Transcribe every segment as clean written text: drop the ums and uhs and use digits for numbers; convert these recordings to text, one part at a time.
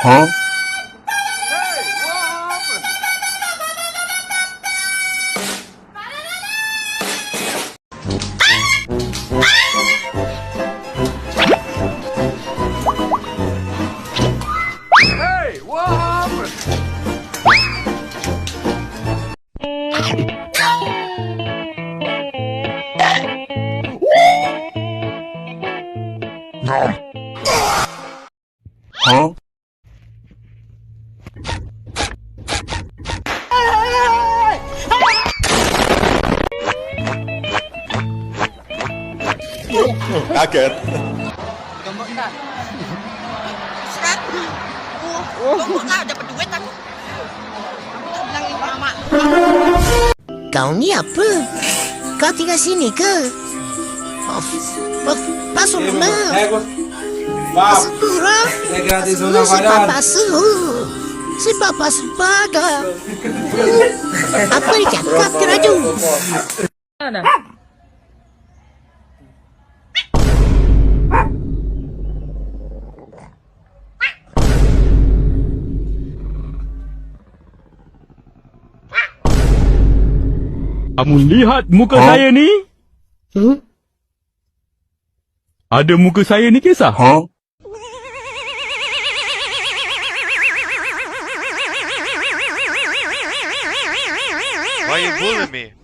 Huh? Hey, what happened? Huh? Kaget. Gembok tak? Serat. Gembok tak dapat duit aku. Aku bilang ini mama. Kau ni apa? Kau tinggal sini ke? Pasal rumah. Pasal kurang. Si papa suhu. Si papa sebagai. Apa dia cakap keraju? Kamu lihat muka saya ni? Ada muka saya ni kisah? Huh? Why you bullying me?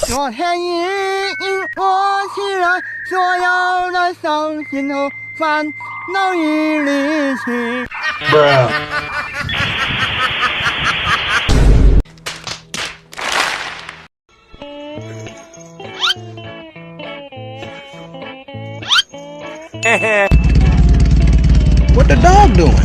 昨天我起来，所有的伤心和烦恼已离去。What the dog doing?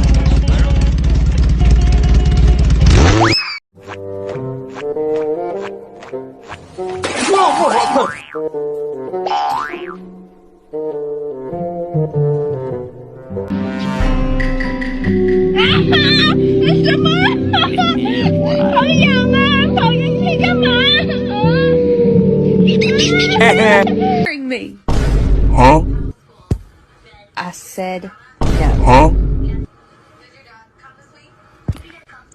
Me. Huh? I said no. Huh?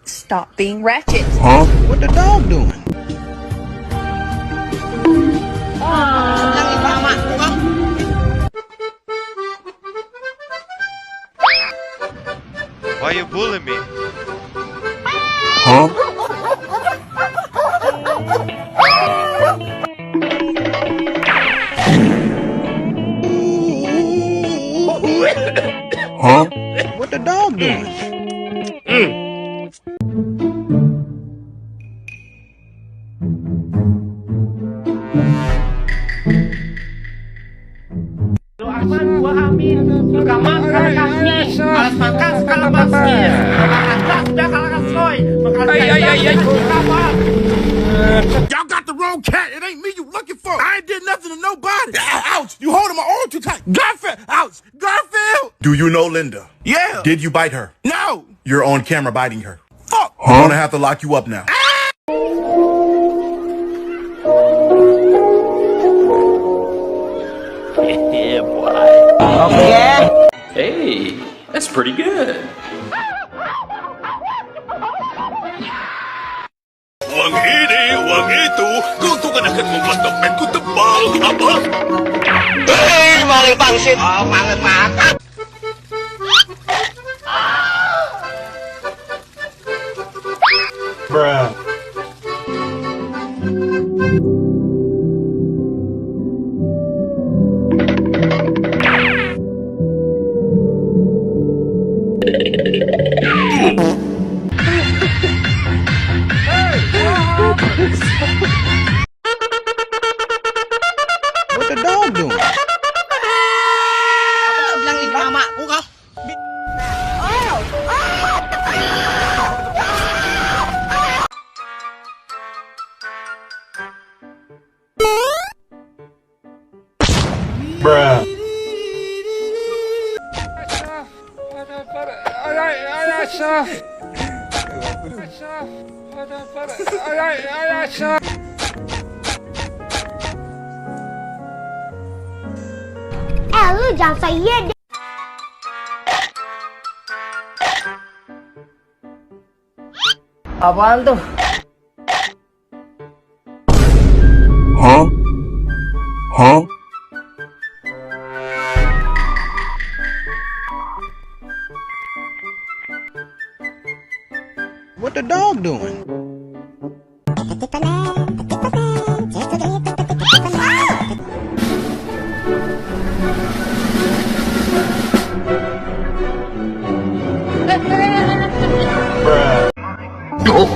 Stop being ratchet. Huh? What the dog doing? Bilang ini mama. Why you bullying me? Huh? Huh? What the dog doing? Y'all got the wrong cat. It ain't me you looking for. I ain't did nothing to nobody. Ouch! You holding my arm too tight. Garfield! Ouch! Garfield! Do you know Linda? Yeah. Did you bite her? No. You're on camera biting her. Fuck. I'm gonna have to lock you up now. Yeah, boy. Okay. Hey, that's pretty good. Uang ini, uang itu, keuntungan akan membuat dompetku tebal, apa? Hei, maling pangsit. Oh, maling makan. Bruh. What the dog doing? Aku tak bilang ini mama aku kau. Bruh. Lu jangan saya deh. Apaan tuh? Huh? Huh? What the dog doing?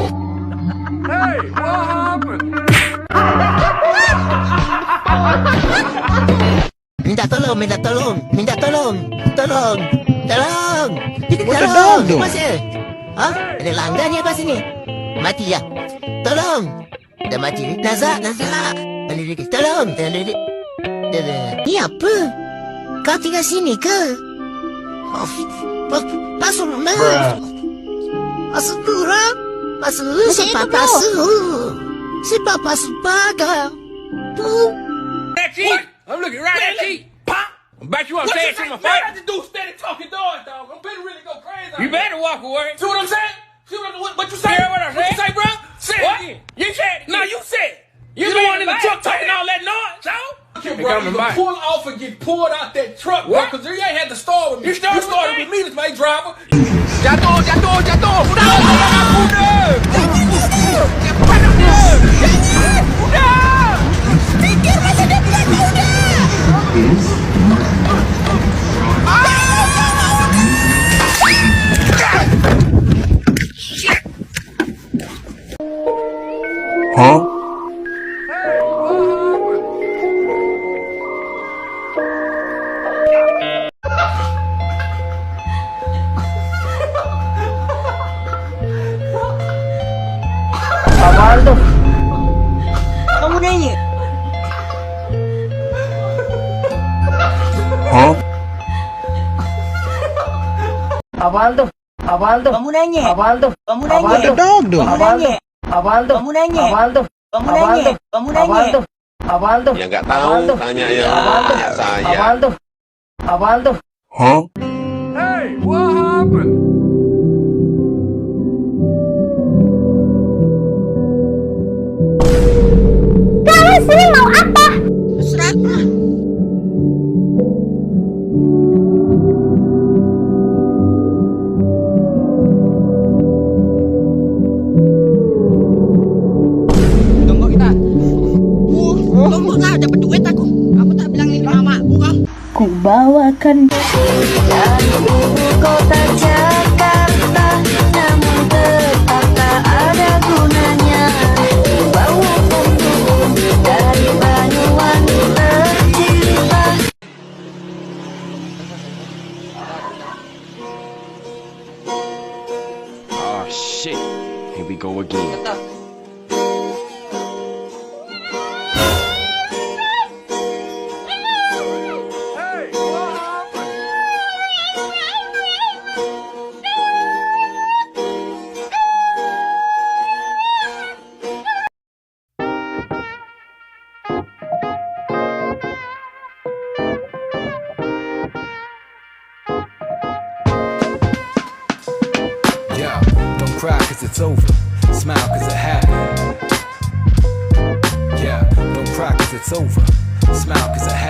Hey, what happened? Minta tolong, minta tolong, minta tolong, tolong, tolong. What the dog doing? Masih? Hah? Ada langgan ya pas ini? Mati ya? Tolong. Dah mati. Nazak, Nazak. Tolong. Ini apa? Kau tinggal sini ke? Pasul mana? Pasul kurang? Pasul siapa pasul? Siapa pasul pagar? That cheat! I'm looking right at cheat! Pop! I'm back you up saying to my face. What you do steady talking doors, dog? I'm finna really go crazy. You better walk away. See what I'm saying? See what you say? Yeah, what I said? What you say, bro? Say it again. You said it. No, you said it. You the one in the truck talking all that noise, so? Okay, bro, you gonna pull off and get pulled out that truck, bro, because you ain't had to start with me. You started with me, this my driver. Jatuh! Udah! Pikir masih dia bilang udah! Huh? Apaan tuh? Kamu nanya? Huh? Apaan tuh? Apaan tuh? Kamu nanya? Apaan tuh? Kamu Apaan nanya? What the tuh? dog doing? Apaan tuh? Apaan tuh? Kamu nanya? Apaan tuh? Kamu Apaan nanya? tuh? Kamu Apaan nanya? tuh? Apaan tuh? Ya nggak tahu, Apaan tuh? tanya ya Apaan tuh? saya. Apaan tuh? Apaan tuh? Huh? Hey, what happened? Kalian sini mau apa? Terserah. Tunggu kita. Tunggu lah, dapat duit aku. Aku tak bilang nih mamaku kau. Ku bawakan Dari ibu kota Jakarta, namun tetap tak ada gunanya. Bawa pemburung dari Banyuwangi tercinta. Oh shit, here we go again. Hey, what happened? Yeah, don't cry cause it's over. Smile cause it happened. Yeah, don't cry cause it's over. Smile cause it happened.